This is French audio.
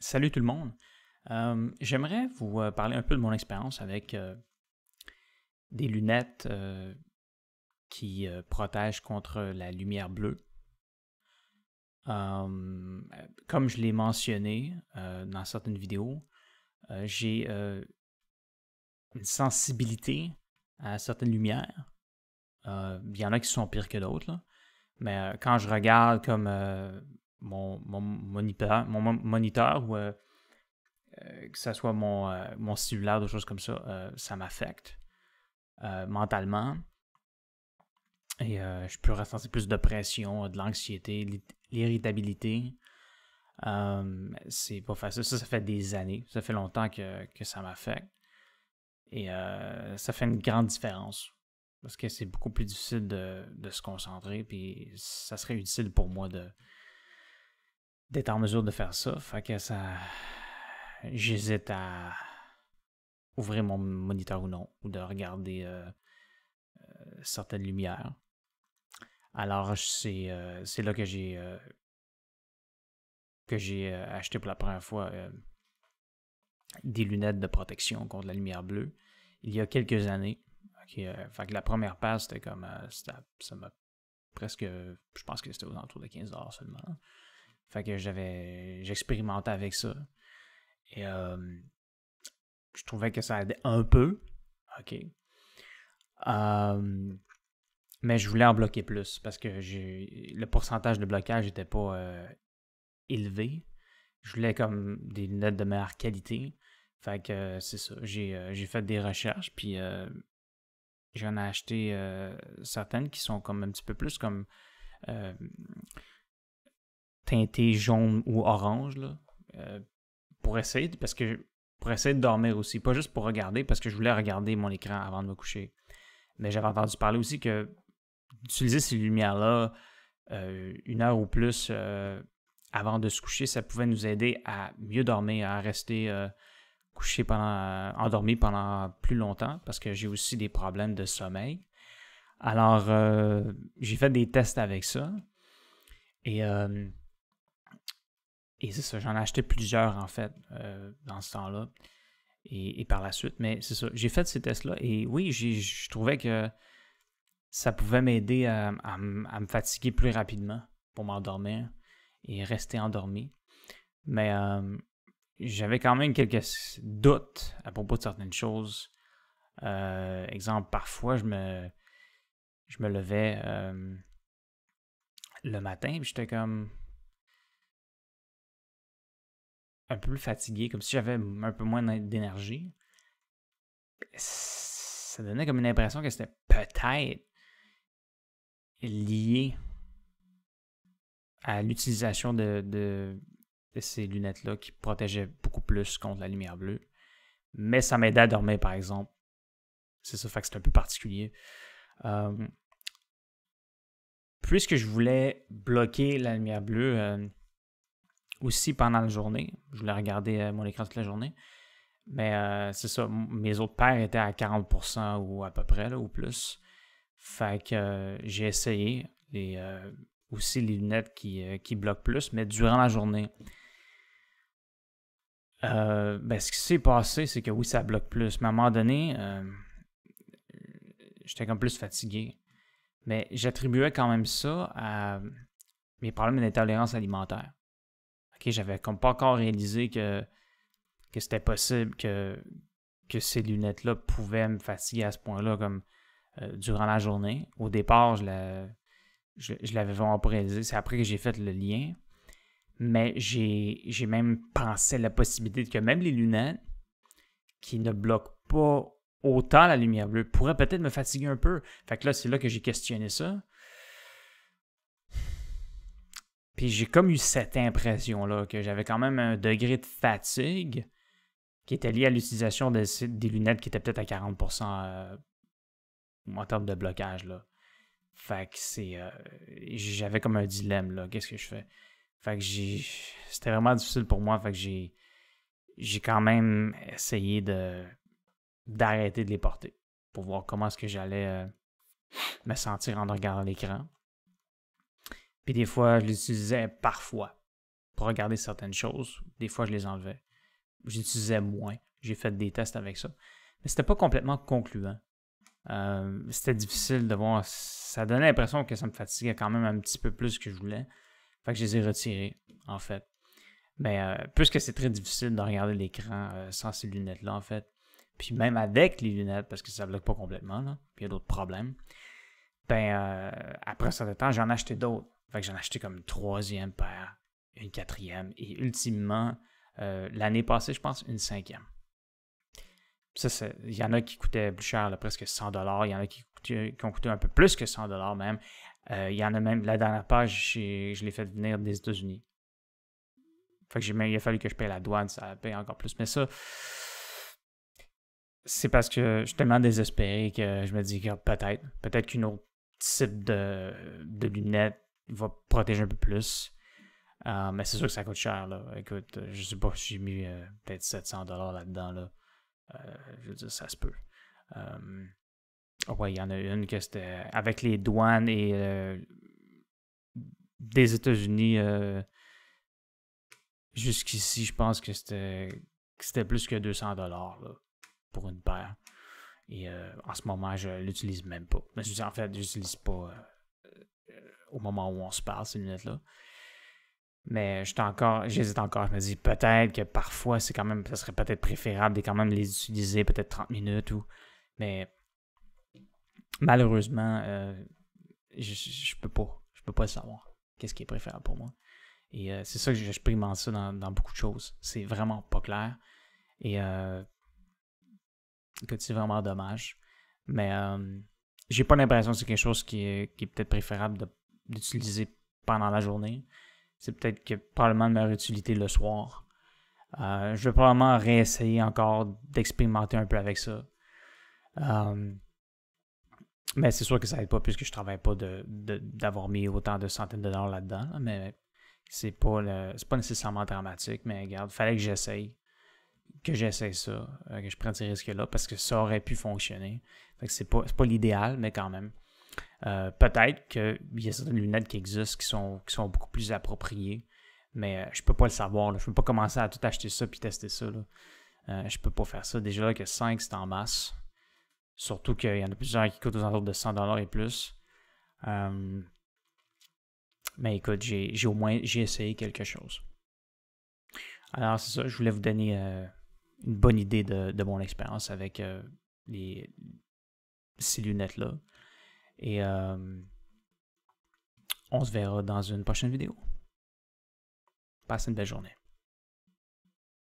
Salut tout le monde. J'aimerais vous parler un peu de mon expérience avec des lunettes qui protègent contre la lumière bleue. Comme je l'ai mentionné dans certaines vidéos, j'ai une sensibilité à certaines lumières. Il y en a qui sont pires que d'autres, là. Mais quand je regarde comme mon moniteur ou que ce soit mon cellulaire, des choses comme ça m'affecte mentalement. Et je peux ressentir plus de pression, de l'anxiété, l'irritabilité. C'est pas facile. Ça fait des années. Ça fait longtemps que ça m'affecte. Et ça fait une grande différence. Parce que c'est beaucoup plus difficile de se concentrer. Puis ça serait utile pour moi d'être en mesure de faire ça. Fait que ça. J'hésite à ouvrir mon moniteur ou non, ou de regarder certaines lumières. Alors, c'est là que j'ai acheté pour la première fois des lunettes de protection contre la lumière bleue il y a quelques années. Fait que la première paire, c'était comme ça m'a presque, je pense que c'était aux alentours de 15$ seulement. Fait que j'expérimentais avec ça. Et je trouvais que ça aidait un peu. OK. Mais je voulais en bloquer plus parce que le pourcentage de blocage n'était pas élevé. Je voulais comme des lunettes de meilleure qualité. Fait que c'est ça. J'ai fait des recherches, puis j'en ai acheté certaines qui sont comme un petit peu plus comme teintées jaune ou orange, là, pour essayer de dormir aussi. Pas juste pour regarder, parce que je voulais regarder mon écran avant de me coucher. Mais j'avais entendu parler aussi que d'utiliser ces lumières-là 1 heure ou plus avant de se coucher, ça pouvait nous aider à mieux dormir, à rester endormi pendant plus longtemps, parce que j'ai aussi des problèmes de sommeil. Alors, j'ai fait des tests avec ça. Et c'est ça, j'en ai acheté plusieurs, en fait, dans ce temps-là. Et par la suite, mais c'est ça, j'ai fait ces tests-là. Et oui, je trouvais que ça pouvait m'aider à me fatiguer plus rapidement pour m'endormir et rester endormi. Mais j'avais quand même quelques doutes à propos de certaines choses. Exemple, parfois, je me levais le matin et j'étais comme un peu plus fatigué, comme si j'avais un peu moins d'énergie. Ça donnait comme une impression que c'était peut-être lié à l'utilisation de ces lunettes-là qui protégeaient beaucoup plus contre la lumière bleue. Mais ça m'aidait à dormir, par exemple. C'est ça, fait que c'est un peu particulier. Puisque je voulais bloquer la lumière bleue aussi pendant la journée, je voulais regarder mon écran toute la journée, mais c'est ça, mes autres paires étaient à 40% ou à peu près, là, ou plus. Fait que j'ai essayé aussi les lunettes qui bloquent plus, mais durant la journée. Ce qui s'est passé, c'est que oui, ça bloque plus. Mais à un moment donné, j'étais comme plus fatigué. Mais j'attribuais quand même ça à mes problèmes d'intolérance alimentaire. OK, j'avais comme pas encore réalisé que c'était possible que ces lunettes-là pouvaient me fatiguer à ce point-là comme durant la journée. Au départ, je l'avais vraiment pas réalisé. C'est après que j'ai fait le lien. Mais j'ai même pensé à la possibilité que même les lunettes qui ne bloquent pas autant la lumière bleue pourraient peut-être me fatiguer un peu. Fait que là, c'est là que j'ai questionné ça. Puis j'ai comme eu cette impression-là que j'avais quand même un degré de fatigue qui était lié à l'utilisation des lunettes qui étaient peut-être à 40% en termes de blocage, là. Fait que j'avais comme un dilemme, là. Qu'est-ce que je fais? Fait que c'était vraiment difficile pour moi. Fait que j'ai quand même essayé d'arrêter de les porter pour voir comment est-ce que j'allais me sentir en regardant l'écran. Puis des fois, je l'utilisais parfois. pour regarder certaines choses. Des fois, je les enlevais. J'utilisais moins. J'ai fait des tests avec ça. Mais c'était pas complètement concluant. C'était difficile de voir. Ça donnait l'impression que ça me fatiguait quand même un petit peu plus que je voulais. Fait que je les ai retirés, en fait. Mais puisque c'est très difficile de regarder l'écran sans ces lunettes-là, en fait. Puis même avec les lunettes, parce que ça ne bloque pas complètement, là, puis il y a d'autres problèmes. Après un certain temps, j'en ai acheté d'autres. Fait que j'en ai acheté comme une 3e paire, une 4e, et ultimement, l'année passée, je pense, une 5e. Ça, il y en a qui coûtaient plus cher, là, presque 100$. Il y en a qui ont coûté un peu plus que 100$ même. Il y en a même, la dernière page, je l'ai fait venir des États-Unis. Fait que il a fallu que je paye la douane, ça paye encore plus. Mais ça, c'est parce que je suis tellement désespéré que je me dis que peut-être qu'une autre type de lunettes va protéger un peu plus. Mais c'est sûr que ça coûte cher, là. Écoute, je sais pas si j'ai mis peut-être 700$ là-dedans, là. Je veux dire, ça se peut. Ouais, il y en a une que c'était avec les douanes et des États-Unis jusqu'ici, je pense que c'était plus que 200$ là, pour une paire. Et en ce moment, je l'utilise même pas. Mais en fait, je l'utilise pas au moment où on se parle, ces lunettes-là. Mais j'hésite encore. Je me dis peut-être que parfois, ça serait peut-être préférable de quand même les utiliser peut-être 30 minutes mais malheureusement, je peux pas. Je peux pas le savoir. Qu'est-ce qui est préférable pour moi? Et c'est ça que j'expérimente ça dans beaucoup de choses. C'est vraiment pas clair. Et écoute, c'est vraiment dommage. Mais j'ai pas l'impression que c'est quelque chose qui est peut-être préférable d'utiliser pendant la journée. C'est peut-être que probablement de meilleure utilité le soir. Je vais probablement réessayer encore d'expérimenter un peu avec ça. Mais c'est sûr que ça n'aide pas puisque je ne travaille pas d'avoir mis autant de centaines de dollars là-dedans. Là, mais c'est pas nécessairement dramatique. Mais regarde, il fallait que j'essaye. Que j'essaye ça. Que je prenne ces risques-là parce que ça aurait pu fonctionner. Fait que c'est pas l'idéal, mais quand même. Peut-être qu'il y a certaines lunettes qui existent qui sont beaucoup plus appropriées, mais je peux pas le savoir. Là. Je peux pas commencer à tout acheter ça puis tester ça. Là. Je peux pas faire ça. Déjà là que 5, c'est en masse. Surtout qu'il y en a plusieurs qui coûtent aux alentours de 100$ et plus. Mais écoute, j'ai essayé quelque chose. Alors c'est ça, je voulais vous donner une bonne idée de mon expérience avec ces lunettes-là. Et on se verra dans une prochaine vidéo. Passez une belle journée.